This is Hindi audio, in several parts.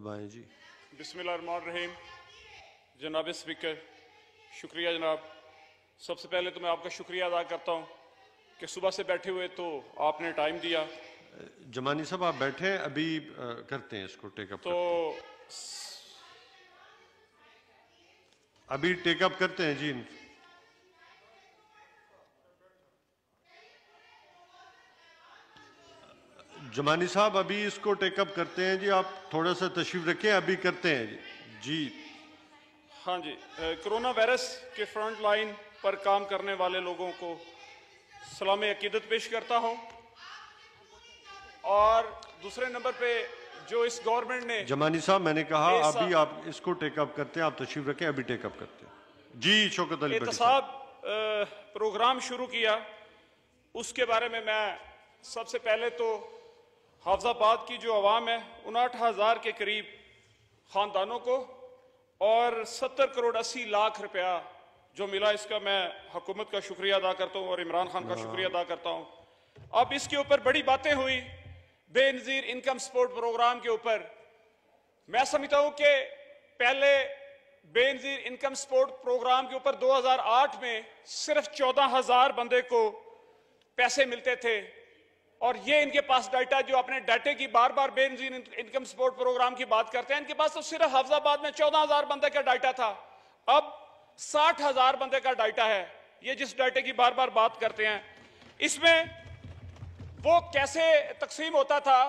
दबाएं जी। बिस्मिल्लाहिर्रहमानिर्रहीम। जनाब स्पीकर, शुक्रिया जनाब। सबसे पहले तो मैं आपका शुक्रिया अदा करता हूँ कि सुबह से बैठे हुए तो आपने टाइम दिया। जमानी साहब आप बैठे हैं, अभी करते हैं इसको टेकअप तो अभी टेकअप करते हैं जी। जमानी साहब अभी इसको टेकअप करते हैं जी, आप थोड़ा सा तशरीफ रखें, अभी करते हैं जी। हाँ जी, कोरोना वायरस के फ्रंट लाइन पर काम करने वाले लोगों को सलाम अकीदत पेश करता हूँ। और दूसरे नंबर पे जो इस गवर्नमेंट ने जमानी साहब मैंने कहा अभी आप इसको टेकअप करते हैं, आप तशरीफ रखें, अभी टेकअप करते हैं जी। शौकत अली एहतसाब प्रोग्राम शुरू किया, उसके बारे में मैं सबसे पहले तो हाफजाबाद की जो आवाम है 59,000 के करीब खानदानों को और 70 करोड़ 80 लाख रुपया जो मिला, इसका मैं हुकूमत का शुक्रिया अदा करता हूँ और इमरान खान का शुक्रिया अदा करता हूँ। अब इसके ऊपर बड़ी बातें हुई बेनजीर इनकम सपोर्ट प्रोग्राम के ऊपर। मैं समझता हूँ कि पहले बेनजीर इनकम सपोर्ट प्रोग्राम के ऊपर 2008 में सिर्फ 14,000 बंदे को पैसे मिलते थे और ये इनके पास डाटा, जो अपने डाटे की बार बार बेनजीर इनकम सपोर्ट प्रोग्राम की बात करते हैं, इनके पास तो सिर्फ हाफजाबाद में 14,000 बंदे का डाटा था। अब 60,000 बंदे का डाटा है। ये जिस डाटे की बार बार बात करते हैं, इसमें वो कैसे तकसीम होता था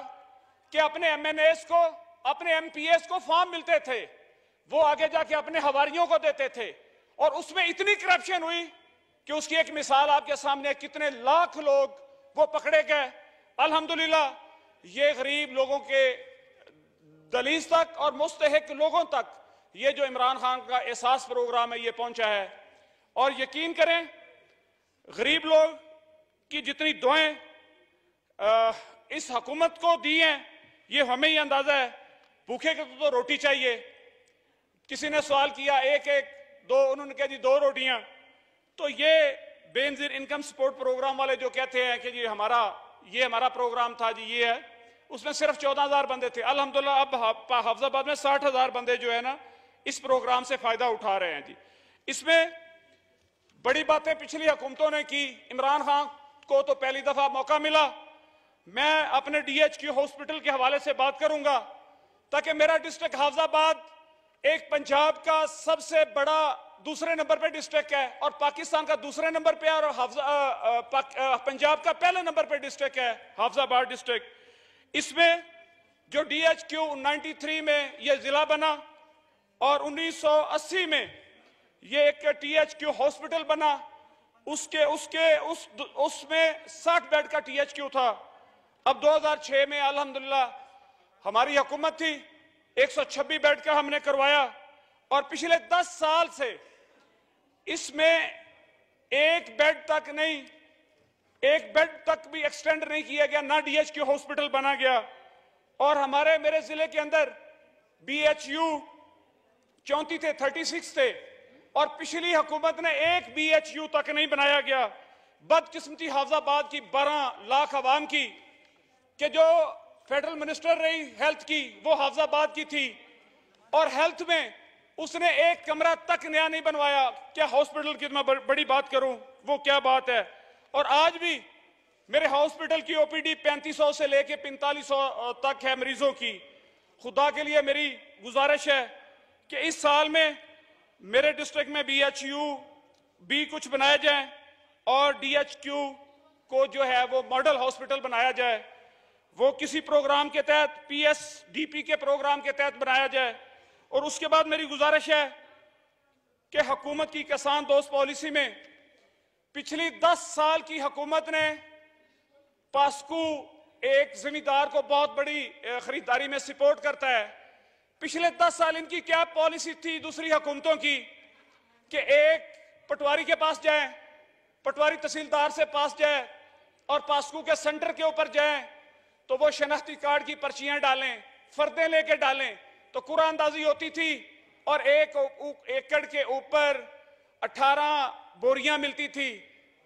कि अपने एमएनएस को, अपने एमपीएस को फॉर्म मिलते थे, वो आगे जाके अपने हवारियों को देते थे और उसमें इतनी करप्शन हुई कि उसकी एक मिसाल आपके सामने, कितने लाख लोग वो पकड़े गए। अल्हम्दुलिल्लाह ये गरीब लोगों के दलील तक और मुस्तहिक लोगों तक ये जो इमरान खान का एहसास प्रोग्राम है ये पहुंचा है। और यकीन करें, गरीब लोग की जितनी दुआएं इस हुकूमत को दी हैं, ये हमें ही अंदाजा है। भूखे को तो रोटी चाहिए। किसी ने सवाल किया एक एक दो, उन्होंने कहा जी 2 रोटियां। तो ये बेनजीर इनकम सपोर्ट प्रोग्राम वाले जो कहते हैं कि जी ये हमारा प्रोग्राम था जी, ये है, उसमें सिर्फ 14,000 बंदे थे। अल्हम्दुलिल्लाह अब हाफजाबाद में 60,000 बंदे जो है ना इस प्रोग्राम से फायदा उठा रहे हैं जी। इसमें बड़ी बातें पिछली हुकूमतों ने की। इमरान खान को तो पहली दफा मौका मिला। मैं अपने डीएचक्यू हॉस्पिटल के हवाले से बात करूंगा ताकि मेरा डिस्ट्रिक्ट हाफजाबाद एक पंजाब का सबसे बड़ा दूसरे नंबर पे डिस्ट्रिक्ट है और पाकिस्तान का दूसरे नंबर पे है और पंजाब का पहले नंबर पे डिस्ट्रिक्ट है हाफजाबाद डिस्ट्रिक्ट। इसमें जो डीएचक्यू 93 में ये जिला बना और 1980 में ये एक टीएचक्यू हॉस्पिटल बना। उसमें 60 बेड का टीएचक्यू था। अब 2006 में अल्हम्दुलिल्लाह हमारी हुकूमत थी, 126 बेड का हमने करवाया और पिछले 10 साल से इसमें एक बेड तक भी एक्सटेंड नहीं किया गया, ना डीएचक्यू हॉस्पिटल बना गया। और मेरे जिले के अंदर बीएचयू 34 थे, 36 थे और पिछली हुकूमत ने एक बीएचयू तक नहीं बनाया गया। बदकिस्मती हाफजाबाद की 12 लाख आवाम की कि जो फेडरल मिनिस्टर रही हेल्थ की वो हाफजाबाद की थी और हेल्थ में उसने एक कमरा तक नया नहीं बनवाया। क्या हॉस्पिटल की मैं बड़ी बात करूं, वो क्या बात है। और आज भी मेरे हॉस्पिटल की ओपीडी 3500 से लेके 4500 तक है मरीजों की। खुदा के लिए मेरी गुजारिश है कि इस साल में मेरे डिस्ट्रिक्ट में बीएचयू भी कुछ बनाया जाए और डीएचक्यू को जो है वो मॉडल हॉस्पिटल बनाया जाए। वो किसी प्रोग्राम के तहत, पीएसडीपी के प्रोग्राम के तहत बनाया जाए। और उसके बाद मेरी गुजारिश है कि हुकूमत की किसान दोस्त पॉलिसी में पिछली 10 साल की हुकूमत ने पास्कू एक जमींदार को बहुत बड़ी खरीदारी में सपोर्ट करता है। पिछले 10 साल इनकी क्या पॉलिसी थी दूसरी हुकूमतों की कि एक पटवारी के पास जाए, पटवारी तहसीलदार से पास जाए और पास्कू के सेंटर के ऊपर जाए तो वो शनाख्ती कार्ड की पर्चियां डालें, फर्दें लेके डालें तो कुरानंदाजी होती थी और 1 एकड़ के ऊपर 18 बोरियां मिलती थी।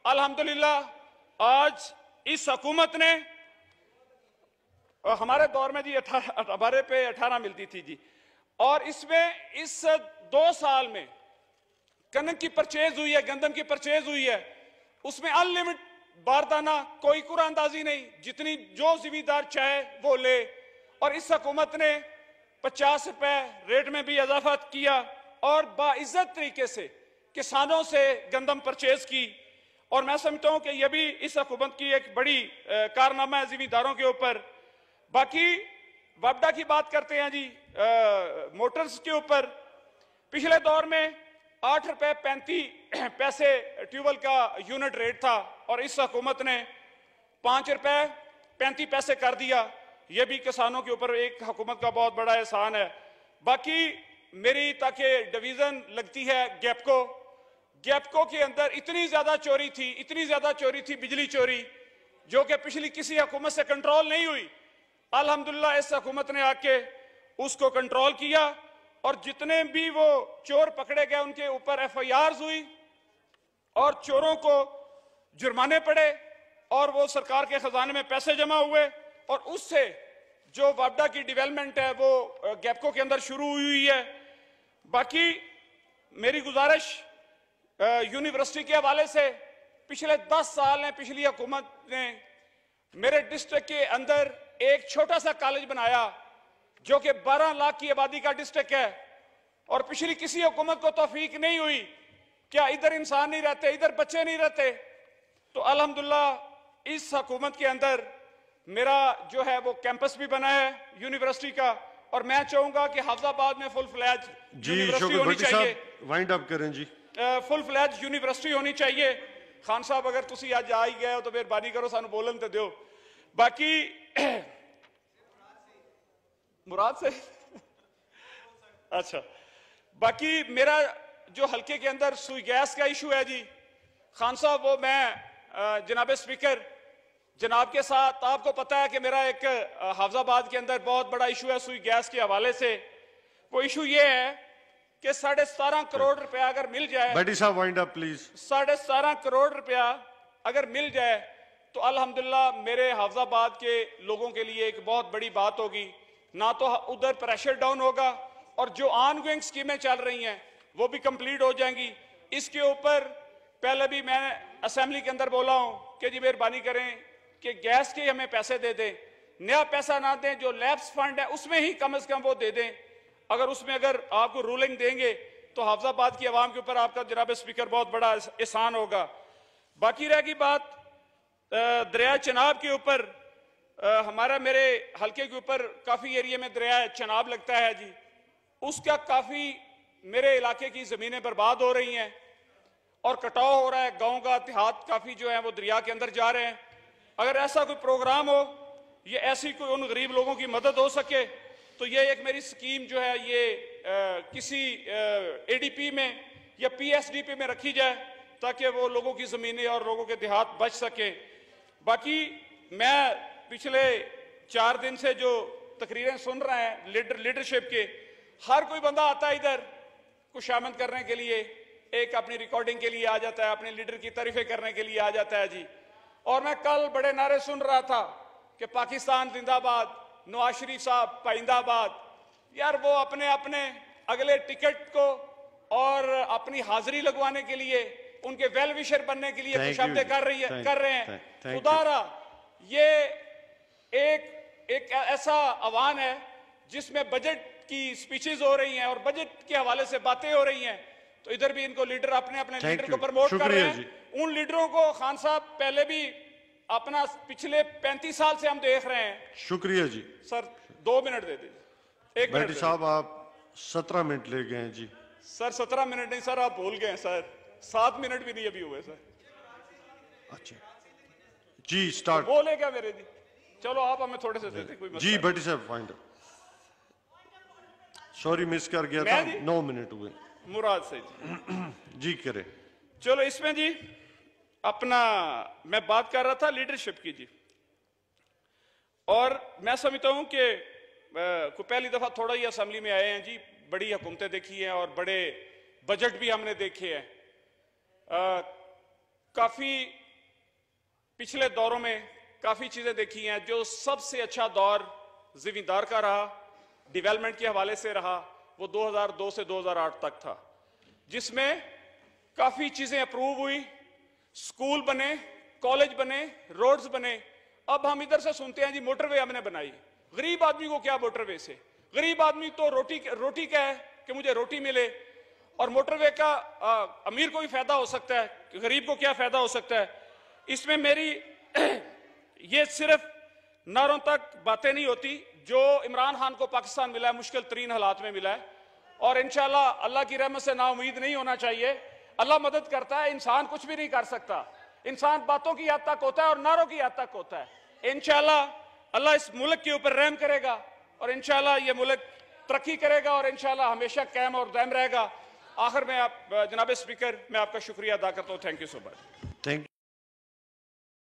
अल्हम्दुलिल्लाह आज इस हुकूमत ने हमारे दौर में जी 18 पे 18 मिलती थी जी। और इसमें इस 2 साल में कनक की परचेज हुई है, गंदम की परचेज हुई है, उसमें अनलिमिटेड बारदाना, कोई कुरानदाजी नहीं, जितनी जो जिम्मेदार चाहे वो ले। और इस हुकूमत ने 50 रुपए रेट में भी इजाफा किया और बाइज्जत तरीके से किसानों से गंदम परचेज की। और मैं समझता हूं कि यह भी इस हुकूमत की एक बड़ी कारनामा है जिम्मेदारों के ऊपर। बाकी वापडा की बात करते हैं जी, मोटर्स के ऊपर पिछले दौर में 8 रुपए 35 पैसे ट्यूबवेल का यूनिट रेट था और इस हुकूमत ने 5 रुपए 35 पैसे कर दिया। यह भी किसानों के ऊपर एक हुकूमत का बहुत बड़ा एहसान है। बाकी मेरी ताकि डिवीजन लगती है गैपको, गैपको के अंदर इतनी ज्यादा चोरी थी बिजली चोरी, जो कि पिछली किसी हुकूमत से कंट्रोल नहीं हुई। अल्हम्दुलिल्लाह इस हुकूमत ने आके उसको कंट्रोल किया और जितने भी वो चोर पकड़े गए उनके ऊपर FIRs हुई और चोरों को जुर्माने पड़े और वो सरकार के खजाने में पैसे जमा हुए और उससे जो वापडा की डेवलपमेंट है वो गैपको के अंदर शुरू हुई है। बाकी मेरी गुजारिश यूनिवर्सिटी के हवाले से, पिछले 10 साल में पिछली हुकूमत ने मेरे डिस्ट्रिक्ट के अंदर एक छोटा सा कॉलेज बनाया जो कि 12 लाख की आबादी का डिस्ट्रिक्ट है और पिछली किसी हुकूमत को तौफीक नहीं हुई। क्या इधर इंसान नहीं रहते, इधर बच्चे नहीं रहते? तो अल्हम्दुलिल्लाह इस हुकूमत के अंदर मेरा जो है वो कैंपस भी बना है यूनिवर्सिटी का और मैं चाहूंगा कि हाफिजाबाद में फुल फ्लैज यूनिवर्सिटी होनी चाहिए। वाइंड अप करें जी। फुल फ्लैज यूनिवर्सिटी होनी चाहिए। खान साहब अगर तुसी आज आ ही गए हो तो मेहरबानी करो सानू बोलन तो दो। बाकी मुराद से अच्छा, बाकी मेरा जो हल्के के अंदर सुई गैस का इशू है जी, खान साहब वो मैं जनाब स्पीकर जनाब के साथ, आपको पता है कि मेरा एक हाफिजाबाद के अंदर बहुत बड़ा इशू है सुई गैस के हवाले से। वो इशू ये है कि 17.5 करोड़ रुपया अगर मिल जाए, भट्टी साहब वाइंड अप प्लीज। 17.5 करोड़ रुपया अगर मिल जाए तो अल्हम्दुलिल्लाह मेरे हाफिजाबाद के लोगों के लिए एक बहुत बड़ी बात होगी। ना तो उधर प्रेशर डाउन होगा और जो ऑनगोइंग स्कीमें चल रही हैं वो भी कंप्लीट हो जाएंगी। इसके ऊपर पहले भी मैं असेंबली के अंदर बोला हूं कि जी मेहरबानी करें कि गैस के हमें पैसे दे दें, नया पैसा ना दें, जो लैब्स फंड है उसमें ही कम से कम वो दे दें। अगर उसमें अगर आपको रूलिंग देंगे तो हाफिजाबाद की आवाम के ऊपर आपका जनाब स्पीकर बहुत बड़ा एहसान होगा। बाकी रह गई बात दरिया चनाब के ऊपर, हमारा मेरे हल्के के ऊपर काफी एरिया में दरिया चनाब लगता है जी, उसका काफी मेरे इलाके की जमीनें बर्बाद हो रही हैं और कटाव हो रहा है। गांव का देहात काफी जो है वो दरिया के अंदर जा रहे हैं। अगर ऐसा कोई प्रोग्राम हो, ये ऐसी कोई उन गरीब लोगों की मदद हो सके तो ये एक मेरी स्कीम जो है ये किसी ADP में या PSDP में रखी जाए ताकि वो लोगों की जमीनें और लोगों के देहात बच सके। बाकी मैं पिछले 4 दिन से जो तकरीरें सुन रहे हैं लीडरशिप के, हर कोई बंदा आता है इधर खुशामद करने के लिए, एक अपनी रिकॉर्डिंग के लिए आ जाता है, अपने लीडर की तारीफें करने के लिए आ जाता है जी। और मैं कल बड़े नारे सुन रहा था कि पाकिस्तान जिंदाबाद, नवाज शरीफ साहब पाइंदाबाद। यार वो अपने अपने अगले टिकट को और अपनी हाजिरी लगवाने के लिए, उनके वेल विशर बनने के लिए खुशामदें कर रहे हैं। खुदारा ये एक ऐसा आह्वान है जिसमें बजट की स्पीचेस हो रही हैं और बजट के हवाले से बातें हो रही हैं, तो इधर भी इनको लीडर अपने अपने लीडर को प्रमोट कर रहे हैं। उन लीडरों को खान साहब पहले भी अपना पिछले 35 साल से हम देख रहे हैं। शुक्रिया जी। सर 2 मिनट दे दीजिए। 1 मिनट साहब आप 17 मिनट ले गए हैं जी। सर 17 मिनट नहीं सर, आप भूल गए सर, 7 मिनट भी नहीं अभी हुए सर। अच्छा जी स्टार्ट। बोले क्या मेरे जी? चलो आप हमें थोड़े से देते कोई जी भट्टी साहब फाइंड। सॉरी मिस कर गया था, 9 मिनट हुए। मुराद से जी जी करे। चलो इसमें जी अपना मैं बात कर रहा था लीडरशिप की जी, और मैं समझता हूं कि को पहली दफा थोड़ा ही असेंबली में आए हैं जी, बड़ी हुकूमतें देखी हैं और बड़े बजट भी हमने देखे हैं। काफी पिछले दौरों में काफी चीजें देखी हैं। जो सबसे अच्छा दौर जिम्मेदार का रहा, डेवलपमेंट के हवाले से रहा, वो 2002 से 2008 तक था, जिसमें काफी चीजें अप्रूव हुई, स्कूल बने, कॉलेज बने, रोड्स बने। अब हम इधर से सुनते हैं जी मोटरवे हमने बनाई। गरीब आदमी को क्या मोटरवे से? गरीब आदमी तो रोटी क्या है कि मुझे रोटी मिले, और मोटरवे का अमीर को भी फायदा हो सकता है, गरीब को क्या फायदा हो सकता है? इसमें मेरी ये सिर्फ नारों तक बातें नहीं होती। जो इमरान खान को पाकिस्तान मिला है, मुश्किल तरीन हालात में मिला है, और इंशाल्लाह अल्लाह की रहमत से नाउम्मीद नहीं होना चाहिए। अल्लाह मदद करता है, इंसान कुछ भी नहीं कर सकता। इंसान बातों की हद तक होता है और नारों की हद तक होता है। इंशाल्लाह अल्लाह इस मुल्क के ऊपर रहम करेगा और इंशाल्लाह ये मुल्क तरक्की करेगा और इंशाल्लाह हमेशा कायम और दायम रहेगा। आखिर में आप जनाब स्पीकर, मैं आपका शुक्रिया अदा करता हूँ। Thank you so much.